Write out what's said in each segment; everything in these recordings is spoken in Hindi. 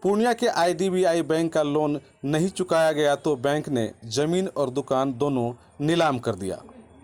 पूर्णिया के आईडीबीआई बैंक का लोन नहीं चुकाया गया तो बैंक ने जमीन और दुकान दोनों नीलाम कर दिया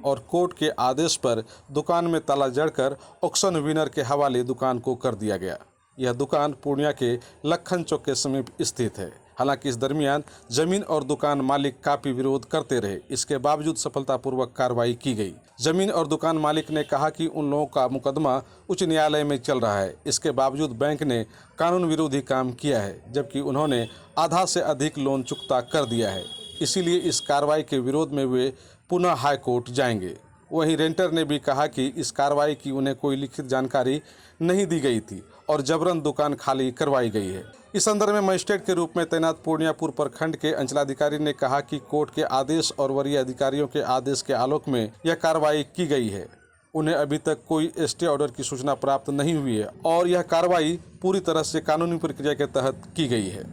और कोर्ट के आदेश पर दुकान में ताला जड़कर ऑक्शन विनर के हवाले दुकान को कर दिया गया। यह दुकान पूर्णिया के लखन चौक के समीप स्थित है। हालांकि इस दरमियान जमीन और दुकान मालिक काफी विरोध करते रहे, इसके बावजूद सफलतापूर्वक कार्रवाई की गई। जमीन और दुकान मालिक ने कहा कि उन लोगों का मुकदमा उच्च न्यायालय में चल रहा है। इसके बावजूद बैंक ने कानून विरोधी काम किया है, जबकि उन्होंने आधा से अधिक लोन चुकता कर दिया है। इसीलिए इस कार्रवाई के विरोध में वे पुनः हाई कोर्ट जाएंगे। वहीं रेंटर ने भी कहा कि इस कार्रवाई की उन्हें कोई लिखित जानकारी नहीं दी गई थी और जबरन दुकान खाली करवाई गई है। इस संदर्भ में मजिस्ट्रेट के रूप में तैनात पूर्णियापुर प्रखंड के अंचलाधिकारी ने कहा कि कोर्ट के आदेश और वरीय अधिकारियों के आदेश के आलोक में यह कार्रवाई की गई है। उन्हें अभी तक कोई स्टे ऑर्डर की सूचना प्राप्त नहीं हुई है और यह कार्रवाई पूरी तरह से कानूनी प्रक्रिया के तहत की गई है।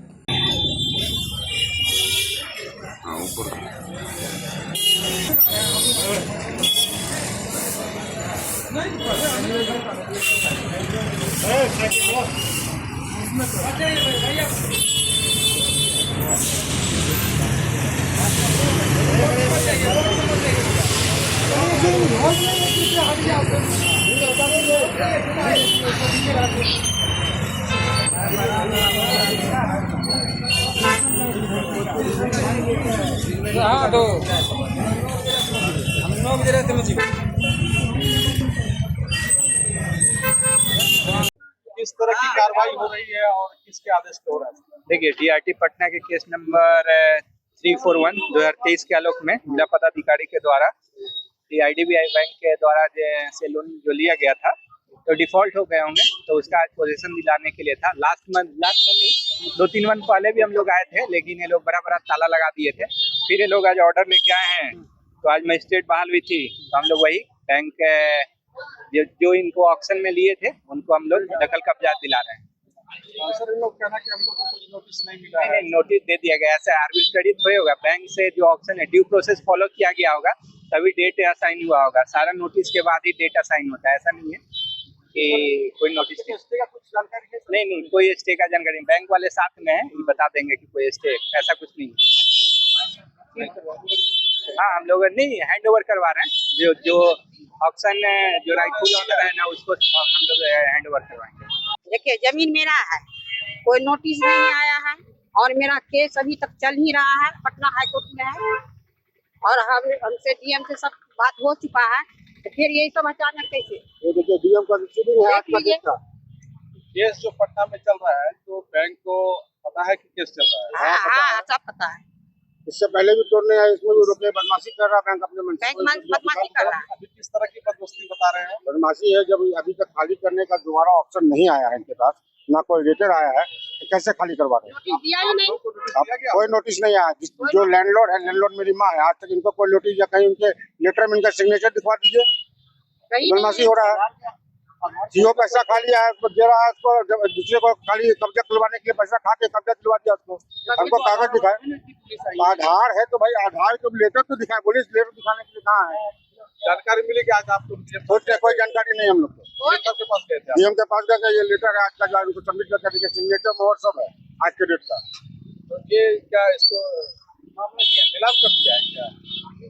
हाँ तो हम लोग जरा समझिए किस तरह की कार्रवाई हो रही है और किसके आदेश पे हो रहा है? देखिए, डीआरटी पटना के केस नंबर 341 2023 के आलोक में जिला पदाधिकारी के द्वारा आईडीबीआई बैंक के द्वारा से लोन जो लिया गया था तो डिफॉल्ट हो गए होंगे, तो उसका आज पोजीशन दिलाने के लिए था। लास्ट मंथ नहीं 2-3 मंथ पहले भी हम लोग आए थे, लेकिन ये लोग बड़ा ताला लगा दिए थे। फिर ये लोग आज ऑर्डर लेके आए हैं, तो आज मजिस्ट्रेट बहाल हुई थी, तो हम लोग वही बैंक जो इनको ऑक्शन में लिए थे उनको हम लोग दखल कब्जा दिला रहे हैं। सर, इन लोग कहना कि हम लोग को कुछ नोटिस नहीं मिला है। नहीं, नोटिस दे दिया गया। ऐसा आर्बिट्रेरी थोड़ी होगा। बैंक से जो ऑक्शन है ड्यू प्रोसेस फॉलो किया गया होगा, तभी डेट असाइन हुआ होगा। सारा नोटिस के बाद ही डेट असाइन होता है। ऐसा नहीं है कि कोई नोटिस स्टे का कुछ जानकारी है? नहीं, कोई स्टे का जानकारी। बैंक वाले साथ में है, बता देंगे कि कोई स्टे ऐसा कुछ नहीं है। हाँ, हम लोग नहीं हैंड ओवर करवा रहे हैं। जो ऑक्शन जो राइटफुल ऑनर है ना, उसको हम लोग हैंड ओवर करवाएंगे। देखिए, जमीन मेरा है, कोई नोटिस नहीं आया है और मेरा केस अभी तक चल ही रहा है, पटना हाई कोर्ट में है और हमसे डीएम से सब बात हो चुका है, तो फिर यही सब अचानक कैसे? ये देखिए, डीएम का रिसीविंग है आज का लीजिए। डेट का। केस जो पटना में चल रहा है, तो बैंक को पता है कि केस चल रहा है? हाँ, सब पता है। इससे पहले भी तोड़ने आए, इसमें भी रुपए बदमाशी कर रहा है बैंक अपने मन से। बैंक बदमाशी कर रहा है। अभी किस तरह की बदमाशी बता रहे हैं? बदमाशी है, जब अभी तक खाली करने का दोबारा ऑप्शन नहीं आया है इनके पास, ना कोई लेटर आया है, तो कैसे खाली करवा रहे हैं? नोटिस दिया ही नहीं। अब कोई नोटिस नहीं आया। जो लैंडलॉर्ड है, लैंडलॉर्ड मेरी माँ है, आज तक इनको कोई नोटिस या कहीं उनके लेटर में इनका सिग्नेचर दिखवा दीजिए। बदमाशी हो रहा है। जियो पैसा खा लिया है, दे रहा है उसको, जब दूसरे को खाली कब्जा खुलवाने के लिए पैसा खा के कब्जा दिलवा दिया उसको। हमको कागज दिखाए, आधार है तो भाई आधार को लेटर तो दिखाए, पुलिस लेटर दिखाने के लिए कहाँ है? जानकारी मिली कि आज आपको? कोई जानकारी नहीं हम लोग को। डीएम के पास गए, ये लेटर है आज का, जो उनको सबमिट कर दिया, सिग्नेचर मोहर सब है आज के डेट का। तो ये क्या इसको मामला क्या नीलाम कर दिया है क्या?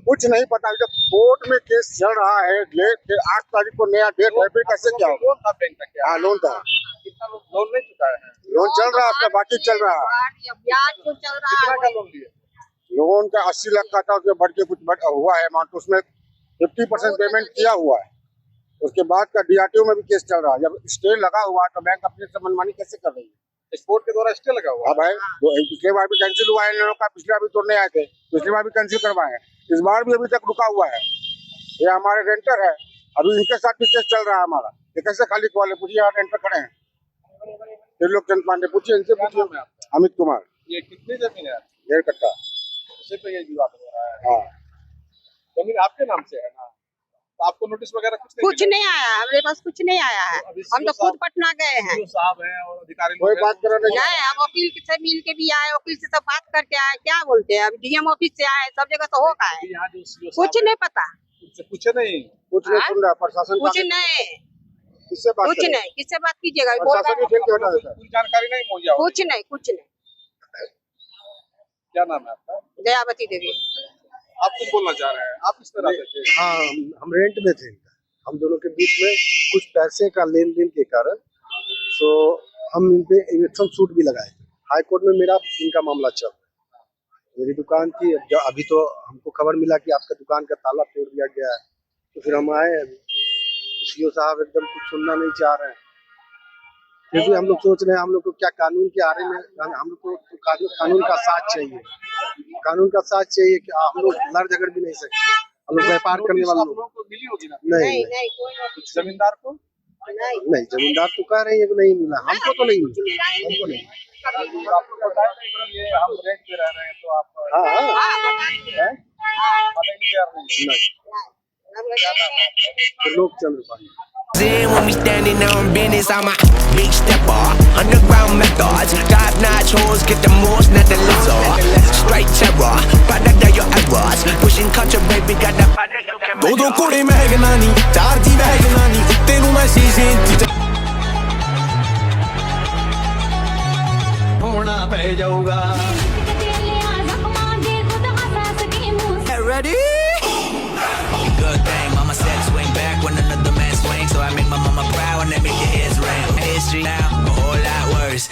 कुछ नहीं पता। जब कोर्ट में केस चल रहा है, 8 तारीख को नया डेट है, फिर कैसे क्या होगा? लोन था बैंक का क्या? हाँ, लोन था। कितना लोन नहीं चुका है? लोन चल रहा है, बाकी चल रहा है। ब्याज तो चल रहा कितना का लोन लिया? लोन का 80 लाख का था, उसमें बढ़ के कुछ हुआ है अमाउंट, उसमें 50% पेमेंट किया हुआ है। उसके बाद का डीआरटीओ में भी केस चल रहा है। जब स्टे लगा हुआ है तो बैंक अपने से मनमानी कैसे कर रही है? कोर्ट के द्वारा स्टे लगा हुआ है। अब है, पिछले बार भी कैंसिल हुआ है इन लोगों का। पिछले बार भी तोड़ने आए थे, पिछली बार भी कैंसिल करवाए हैं, इस बार भी अभी तक रुका हुआ है। ये हमारे रेंटर है, अभी इनके साथ भी केस चल रहा है हमारा। ये कैसे खाली करवा? पूछिए, यहाँ रेंटर खड़े हैं त्रिलोक चंद पांडे, पूछिए इनसे, पूछिए। अमित कुमार। ये कितनी जमीन है? 1.5 कट्टा। उसी पे ये विवाद हो रहा है। हाँ, जमीन आपके नाम से है ना? तो आपको नोटिस वगैरह कुछ नहीं आया, हमारे पास कुछ नहीं आया है। हम तो खुद पटना गए हैं। साहब है और अधिकारी कोई बात कर रहे गए, हम वकील से मिल के भी आए, वकील से सब बात करके आए। क्या बोलते हैं, अब डीएम ऑफिस से आए, सब जगह से होगा है, कुछ नहीं पता। पूछे नहीं, कुछ नहीं सुन रहा प्रशासन। कुछ नहीं, किससे बात कुछ करें? नहीं, किससे बात कीजिएगा? बोल रहा प्रशासन है ही ठेक के हटा देता है। पूरी जानकारी नहीं मुहैया हो कुछ नहीं, कुछ नहीं। क्या नाम है आपका? दयावती देवी। आप कुछ बोलना चाह रहे हैं? आप इस तरह से थे। हाँ, हम रेंट में थे। हम दोनों के बीच में कुछ पैसे का लेन देन के कारण तो हम इन पे इलेक्शन सूट भी लगाए थे। हाई कोर्ट में मेरा इनका मामला चल रहा है। मेरी दुकान थी, अभी तो हमको खबर मिला कि आपका दुकान का ताला तोड़ दिया गया है, तो फिर हम आए। सीओ साहब एकदम कुछ सुनना नहीं चाह रहे हैं। फिर भी हम लोग सोच रहे हैं, हम लोग को क्या कानून के आरे में हम लोग को कानून का साथ चाहिए। कानून का साथ चाहिए कि हम लोग लड़ झगड़ भी नहीं सकते। हम लोग व्यापार करने वाले आप लोग। लोगों को मिली होगी ना? नहीं नहीं, कोई नोटिस जमींदार को? नहीं, जमींदार तो कह रहे हैं कि नहीं मिला, हमको तो नहीं मिला। हमको नहीं। तो आपको बताया नहीं कि ये हम रेंट पे रह रहे हैं तो आप हाँ हाँ हैं? हमें इंतजार नहीं है। त्रिलोक चंद्र Pandey. When we standing on business, I'm a big stepper. Underground methods, top notch hoes get the most, not the lesser. Straight terror, product of your errors. Pushing culture, baby, got the ਦੋ ਦੋ ਕੋੜੇ ਮਹਿਗਨਾ ਨੀ ਚਾਰ ਜੀ ਵਹਿਗਨਾ ਨੀ ਉੱਤੇ ਨੂੰ ਮੈਂ ਸ਼ੀਸ਼ੇ ਚ ਹੋਣਾ ਪੈ ਜਾਊਗਾ ready good thing. Mama said swing back when another man swings, so I make my mama proud and I make your ears ring. History now, a whole lot worse.